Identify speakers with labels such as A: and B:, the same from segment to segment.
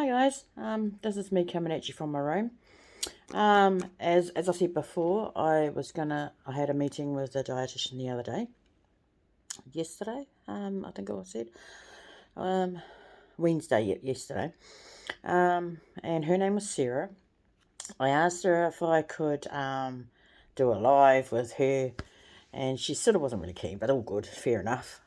A: Hi guys, this is me coming at you from my room. As I said before, I had a meeting with the dietitian the other day, yesterday, I think I said, Wednesday, yesterday, and her name was Sarah. I asked her if I could, do a live with her, and she sort of wasn't really keen, but all good, fair enough.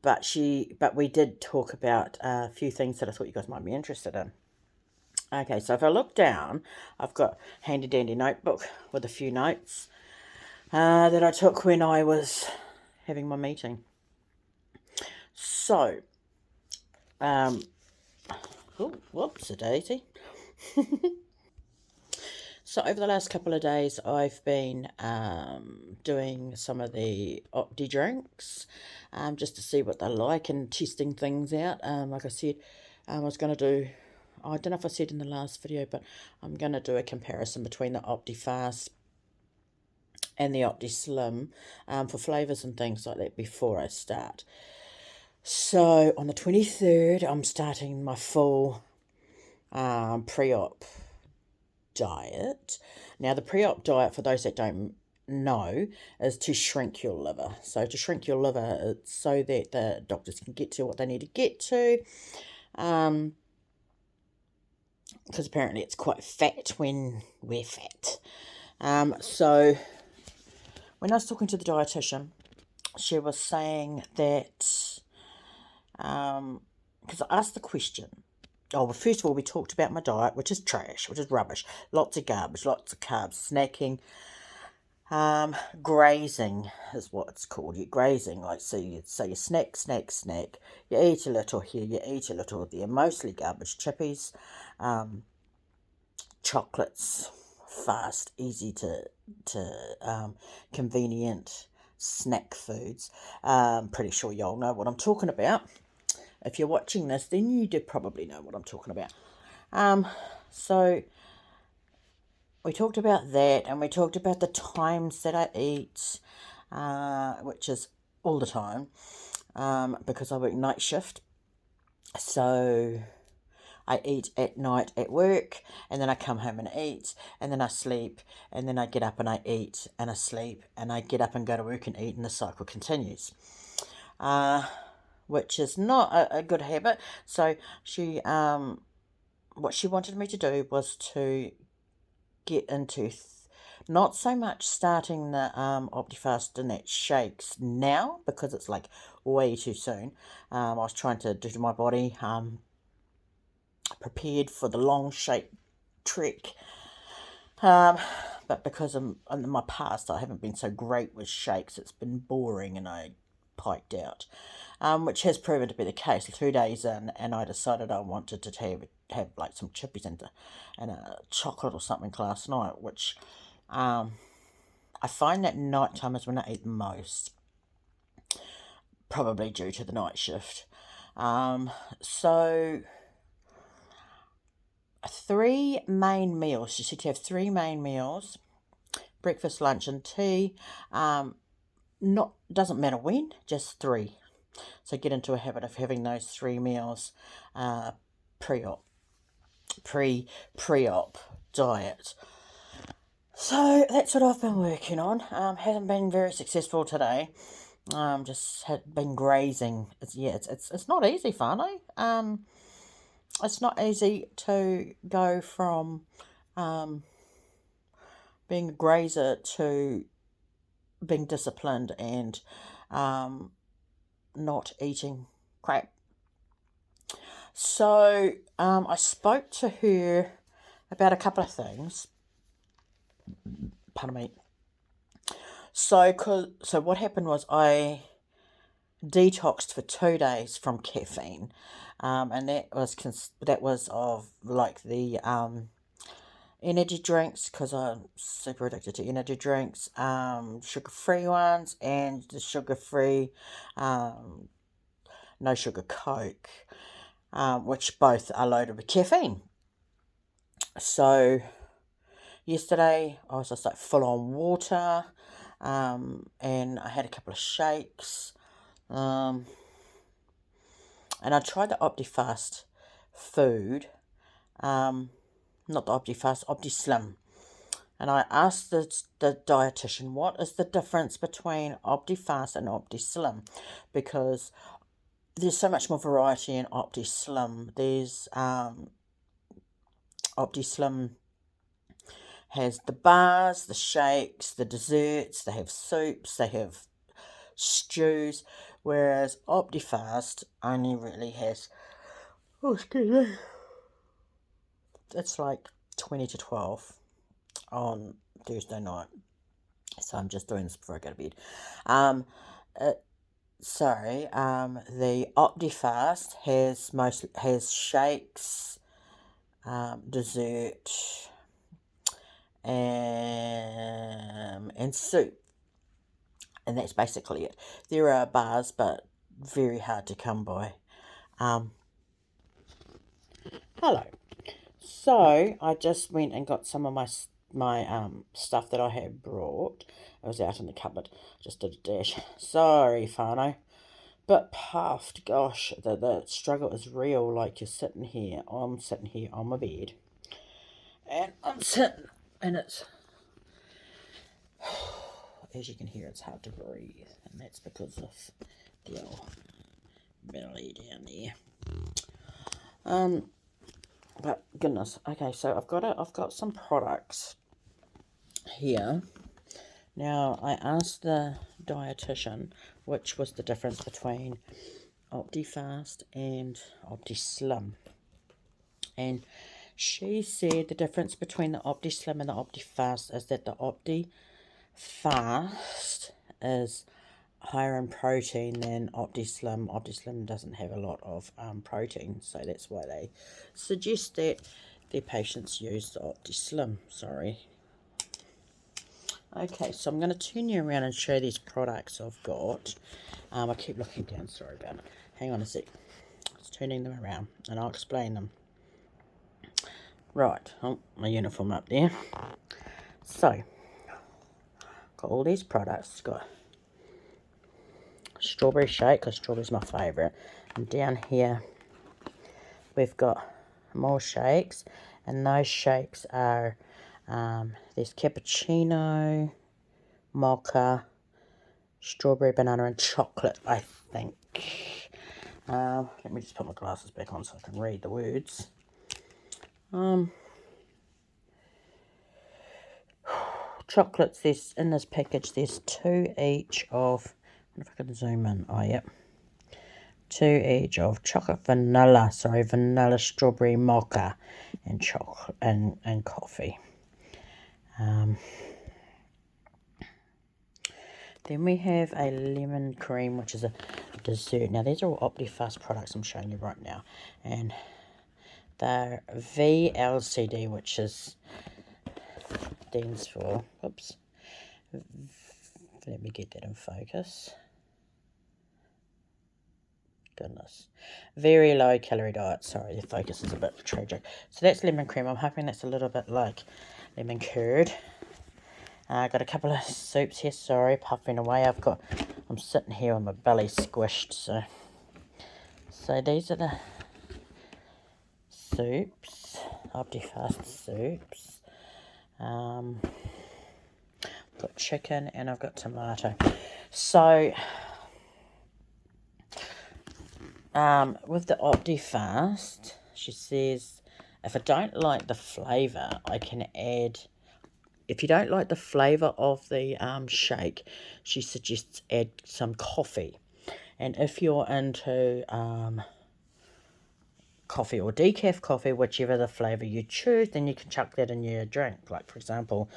A: But we did talk about a few things that I thought you guys might be interested in. Okay, so if I look down, I've got a handy dandy notebook with a few notes that I took when I was having my meeting. So, whoops a daisy. So over the last couple of days, I've been doing some of the Opti drinks, just to see what they're like and testing things out. Like I said, I was going to do, I don't know if I said in the last video, but I'm going to do a comparison between the Optifast and the Optislim for flavours and things like that before I start. So on the 23rd, I'm starting my full pre-op diet. Now, the pre-op diet, for those that don't know, is to shrink your liver. So to shrink your liver, it's so that the doctors can get to what they need to get to. Because apparently it's quite fat when we're fat. So when I was talking to the dietitian, she was saying that, because I asked the question, oh, well, first of all, we talked about my diet, which is trash, which is rubbish. Lots of garbage, lots of carbs, snacking, grazing is what it's called. You're grazing, like, so you snack, you eat a little here, you eat a little there, mostly garbage, chippies, chocolates, fast, easy to convenient snack foods. Pretty sure you all know what I'm talking about. If you're watching this, then you do probably know what I'm talking about. So we talked about that, and we talked about the times that I eat, which is all the time, because I work night shift. So I eat at night at work, and then I come home and eat, and then I sleep, and then I get up and I eat, and I sleep, and I get up and go to work and eat, and the cycle continues. Which is not a good habit. So she, what she wanted me to do was to get into not so much starting the Optifast and that shakes now, because it's like way too soon. I was trying to do my body prepared for the long shake trek. But because in my past I haven't been so great with shakes, it's been boring and I piked out, which has proven to be the case. 2 days in, and I decided I wanted to have like some chippies and a chocolate or something last night, which I find that night time is when I eat the most, probably due to the night shift. So 3 main meals. You said to have 3 main meals: breakfast, lunch, and tea. Doesn't matter when, just 3. So get into a habit of having those 3 meals pre-op diet. So that's what I've been working on. Hasn't been very successful today. Just had been grazing. It's not easy, Whānau. It's not easy to go from being a grazer to being disciplined and not eating crap. So I spoke to her about a couple of things. Pardon me. So what happened was I detoxed for 2 days from caffeine, and that was of like the energy drinks, because I'm super addicted to energy drinks, sugar-free ones, and the sugar-free no sugar Coke, which both are loaded with caffeine. So yesterday I was just like full on water, and I had a couple of shakes, and I tried the Optifast food, not the Optifast, Optislim. And I asked the dietitian, what is the difference between Optifast and Optislim? Because there's so much more variety in Optislim. There's Optislim has the bars, the shakes, the desserts, they have soups, they have stews, whereas Optifast only really has, oh, excuse me, it's like 20 to 12 on Thursday night. So I'm just doing this before I go to bed. The Optifast has shakes, dessert, and soup, and that's basically it. There are bars, but very hard to come by. Hello. So I just went and got some of my stuff that I had brought. It was out in the cupboard. Just did a dash. Sorry, whānau. But puffed, gosh, the struggle is real. Like, you're sitting here, I'm sitting here on my bed, and I'm sitting, and it's, as you can hear, it's hard to breathe, and that's because of the old belly down there. But goodness, okay, so I've got some products here. Now, I asked the dietitian which was the difference between Optifast and Optislim. And she said the difference between the Optislim and the Optifast is that the Optifast is higher in protein than Optislim. Optislim doesn't have a lot of protein, so that's why they suggest that their patients use the Optislim. Sorry. Okay, so I'm going to turn you around and show you these products I've got. I keep looking down, sorry about it. Hang on a sec. Just turning them around and I'll explain them. Right, oh, my uniform up there. So, got all these products. Got strawberry shake, because strawberry's my favourite. And down here, we've got more shakes. And those shakes are, there's cappuccino, mocha, strawberry, banana, and chocolate, I think. Let me just put my glasses back on so I can read the words. Chocolates, there's in this package, there's 2 each of, I wonder if I can zoom in, oh yep, 2 each of vanilla, strawberry, mocha, and chocolate, and coffee. Then we have a lemon cream, which is a dessert. Now, these are all Optifast products I'm showing you right now. And they're VLCD, which is, stands for, oops, let me get that in focus. Goodness. Very low calorie diet. Sorry, the focus is a bit tragic. So that's lemon cream. I'm hoping that's a little bit like lemon curd. Got a couple of soups here, sorry, puffing away. I'm sitting here with my belly squished, so these are the soups, Optifast soups. Got chicken and I've got tomato. So, with the Optifast, she says, if I don't like the flavour, I can add, if you don't like the flavour of the shake, she suggests add some coffee. And if you're into coffee or decaf coffee, whichever the flavour you choose, then you can chuck that in your drink. Like, for example,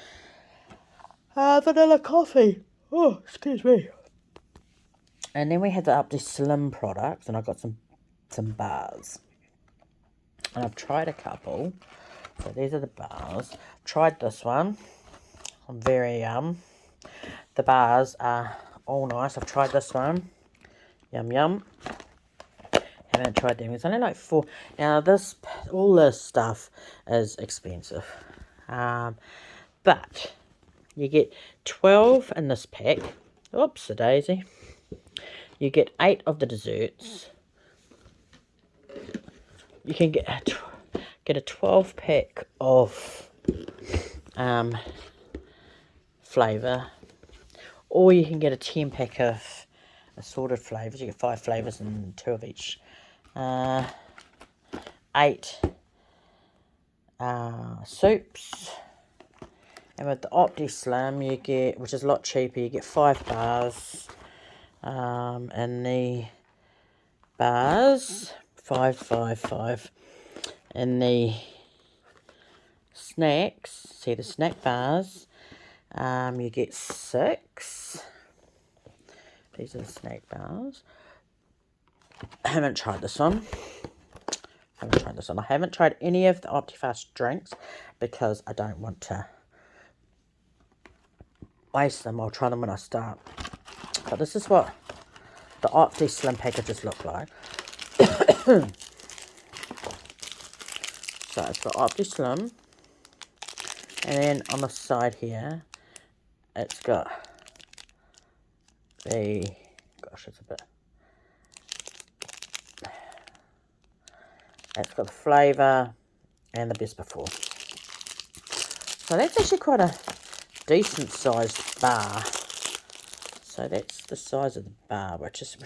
A: vanilla coffee. Oh, excuse me. And then we have the Optislim products, and I've got some bars. And I've tried a couple. So these are the bars. Tried this one. I'm very the bars are all nice. I've tried this one. Yum yum. Haven't tried them. It's only like 4. Now all this stuff is expensive. But you get 12 in this pack. Oops, a daisy. You get 8 of the desserts. you can get a 12 pack of flavour, or you can get a 10 pack of assorted flavours. You get 5 flavours and 2 of each. 8 soups. And with the Optislim, you get, which is a lot cheaper, you get 5 bars. And the bars, 5, 5, 5. And the snacks, see the snack bars, you get 6. These are the snack bars. I haven't tried this one. I haven't tried any of the Optifast drinks because I don't want to waste them. I'll try them when I start. But this is what the Optislim packages look like. So it's got Optislim, and then on the side here, it's got the, gosh, it's a bit, it's got the flavour and the best before. So that's actually quite a decent sized bar. So that's the size of the bar, which is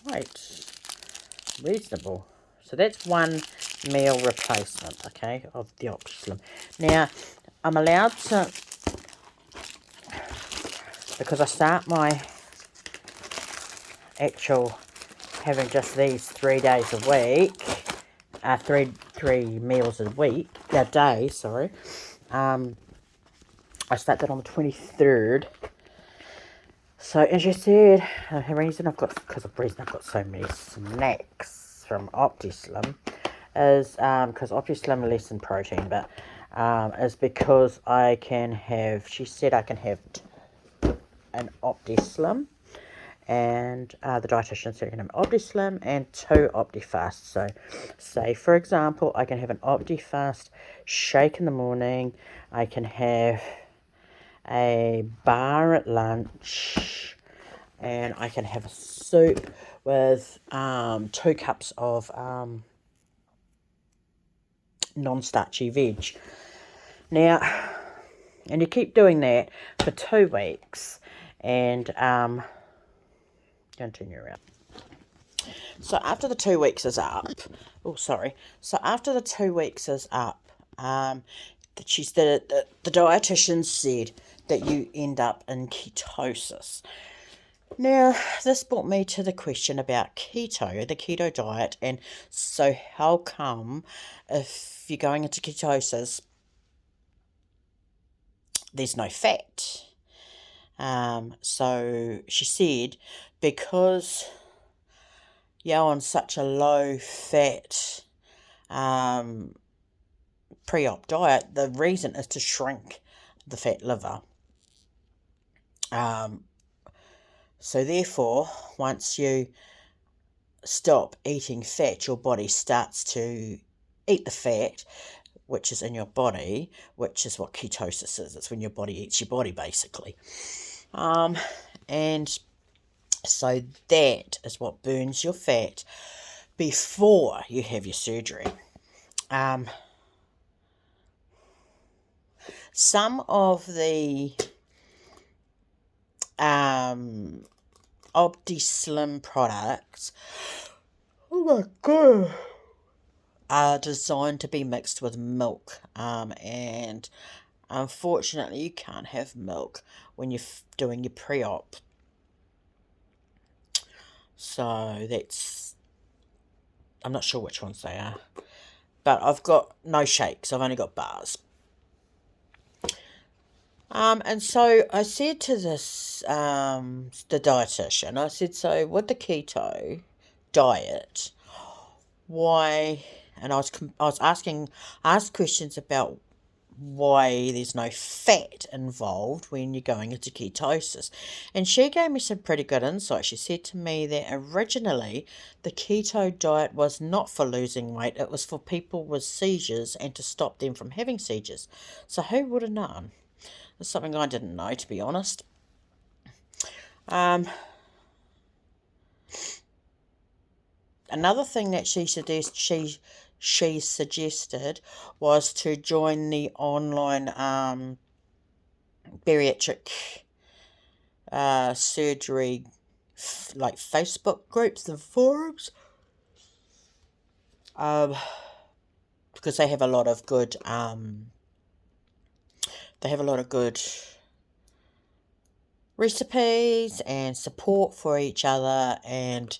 A: quite reasonable. So that's one meal replacement, okay, of the Optislim. Now, I'm allowed to, because I start my actual having just these 3 days a week, three meals a week, a day, sorry. I start that on the 23rd. So as you said, the reason I've got so many snacks from Optislim is because Optislim less in protein, but is because I can have, she said I can have an Optislim, and the dietitian said I can have an Optislim and 2 Optifast. So say for example I can have an Optifast shake in the morning, I can have a bar at lunch, and I can have a soup with 2 cups of non-starchy veg. Now, and you keep doing that for 2 weeks, and continue around. So after the 2 weeks is up, so after the 2 weeks is up, the dietitian said that you end up in ketosis. Now, this brought me to the question about the keto diet, and so how come if you're going into ketosis, there's no fat? So she said because you're on such a low fat pre-op diet, the reason is to shrink the fat liver. So therefore, once you stop eating fat, your body starts to eat the fat, which is in your body, which is what ketosis is. It's when your body eats your body, basically. And so that is what burns your fat before you have your surgery. Some of the Optislim products, oh my god, are designed to be mixed with milk, and unfortunately you can't have milk when you're doing your pre-op. So that's, I'm not sure which ones they are, but I've got no shakes, I've only got bars. And so I said to this, the dietitian, I said, so with the keto diet, why, and I was asked questions about why there's no fat involved when you're going into ketosis. And she gave me some pretty good insight. She said to me that originally the keto diet was not for losing weight, it was for people with seizures and to stop them from having seizures. So who would have known? It's something I didn't know, to be honest. Another thing that she she suggested was to join the online bariatric surgery, like Facebook groups and forums, because they have a lot of good recipes and support for each other, and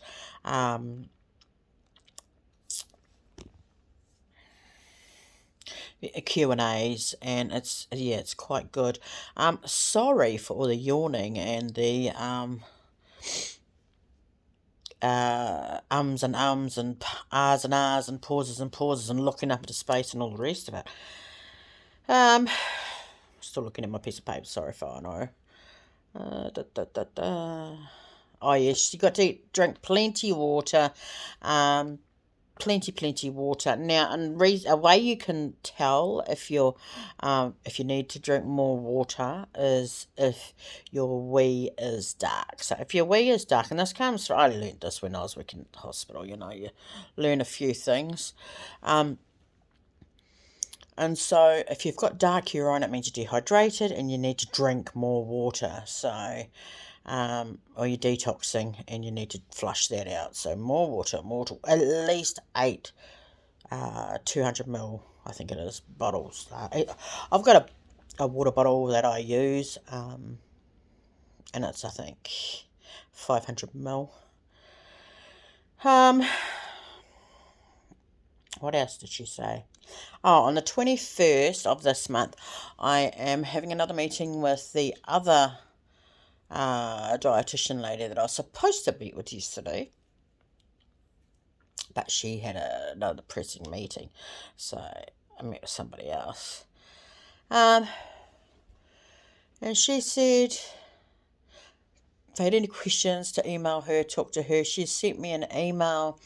A: Q&As, and it's quite good. Sorry for all the yawning and the ums and ahs and pauses and looking up into space and all the rest of it. Still looking at my piece of paper. Sorry if I know. Oh yes, you got to drink plenty of water. Plenty water. Now, and a way you can tell if you need to drink more water is if your wee is dark. So if your wee is dark, and this comes from, I learned this when I was working at the hospital, you learn a few things. And so if you've got dark urine, it means you're dehydrated and you need to drink more water. So, or you're detoxing and you need to flush that out. So more water, at least 8 200ml, I think it is, bottles. I've got a water bottle that I use, and it's, I think, 500ml. What else did she say? Oh, on the 21st of this month, I am having another meeting with the other dietitian lady that I was supposed to meet with yesterday, but she had another pressing meeting, so I met with somebody else. And she said, if I had any questions, to email her, talk to her. She sent me an email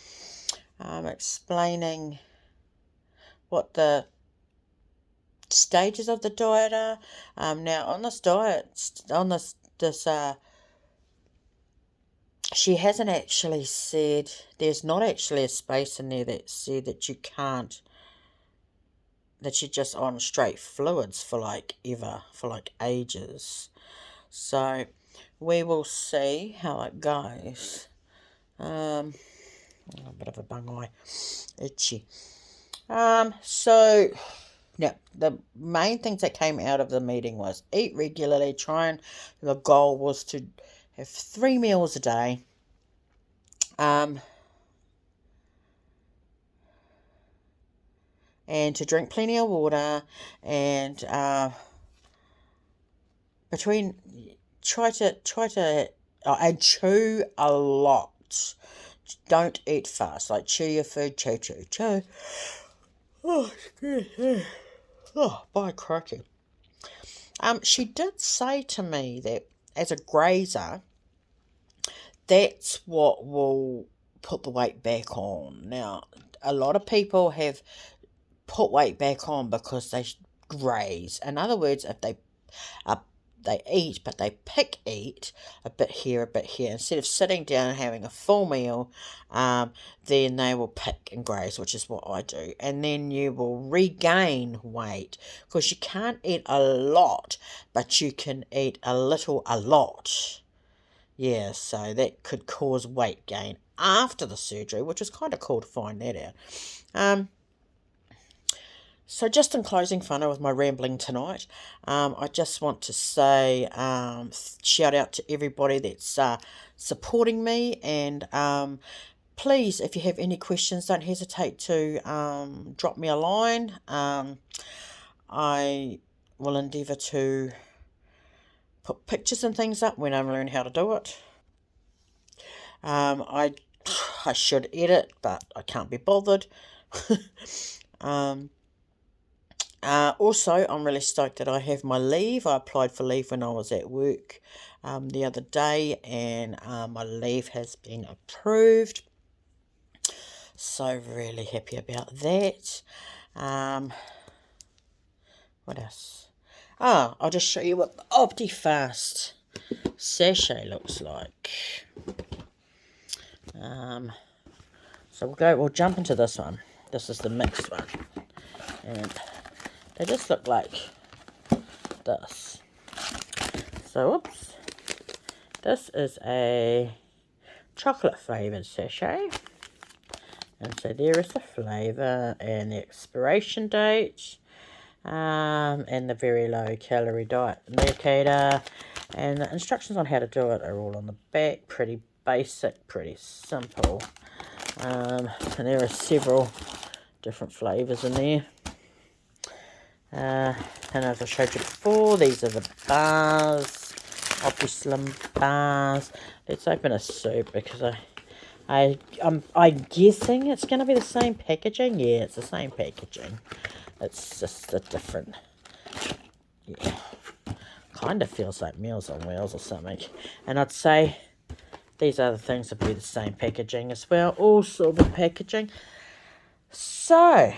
A: explaining what the stages of the diet are. Now, on this diet, she hasn't actually said, there's not actually a space in there that said that you can't, that you're just on straight fluids for like ages. So we will see how it goes. A bit of a bung eye, itchy. So now the main things that came out of the meeting was eat regularly. The goal was to have 3 meals a day. And to drink plenty of water, and try to and chew a lot. Don't eat fast. Like, chew your food, chew. Oh, excuse me. Oh, by crikey. She did say to me that as a grazer, that's what will put the weight back on. Now, a lot of people have put weight back on because they graze. In other words, if they eat, but they eat a bit here, instead of sitting down and having a full meal, then they will pick and graze, which is what I do, and then you will regain weight, because you can't eat a lot, but you can eat a lot. Yeah, so that could cause weight gain after the surgery, which is kind of cool to find that out. So just in closing, whānau, with my rambling tonight, I just want to say shout out to everybody that's supporting me, and please, if you have any questions, don't hesitate to drop me a line. I will endeavour to put pictures and things up when I learn how to do it. I should edit, but I can't be bothered. Also, I'm really stoked that I have my leave. I applied for leave when I was at work the other day, and my leave has been approved. So really happy about that. What else? I'll just show you what the Optifast sachet looks like. So we'll jump into this one. This is the mixed one. And they just look like this. So, oops. This is a chocolate flavoured sachet. And so there is the flavour and the expiration date. And the very low calorie diet indicator. And the instructions on how to do it are all on the back. Pretty basic, pretty simple. And there are several different flavours in there. And as I showed you before, these are the bars, Optislim bars. Let's open a soup because I'm guessing it's going to be the same packaging. Yeah, it's the same packaging. It's just a different, yeah, kind of feels like Meals on Wheels or something. And I'd say these other things would be the same packaging as well, all silver packaging. So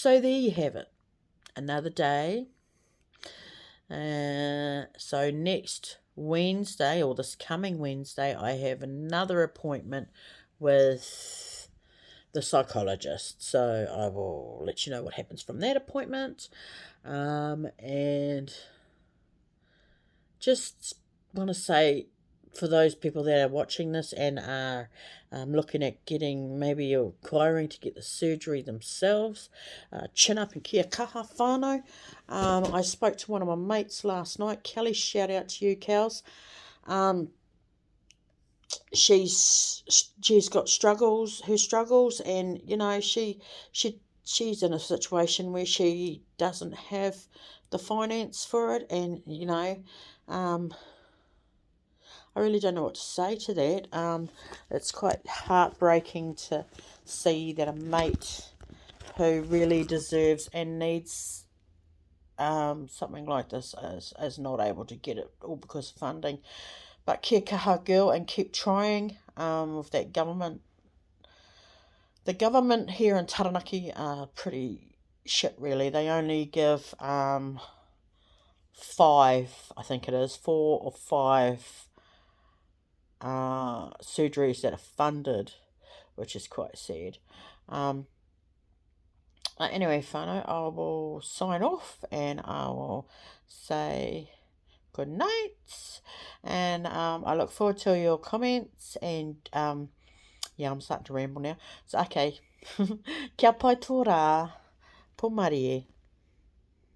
A: there you have it. Another day. So next Wednesday, or this coming Wednesday, I have another appointment with the psychologist. So I will let you know what happens from that appointment. And just want to say, for those people that are watching this and are looking at getting, maybe inquiring to get the surgery themselves, chin up and kia kaha whānau. I spoke to one of my mates last night. Kelly, shout out to you, Kels. She's got her struggles, and you know she's in a situation where she doesn't have the finance for it, and you know, I really don't know what to say to that. It's quite heartbreaking to see that a mate who really deserves and needs something like this is not able to get it, all because of funding. But kia kaha, girl, and keep trying with that government. The government here in Taranaki are pretty shit, really. They only give 5, I think it is, 4 or 5 surgeries that are funded, which is quite sad. Anyway, whānau, I will sign off and I will say good night, and I look forward to your comments, and yeah, I'm starting to ramble now. So okay, kia pai tō rā, pō marie.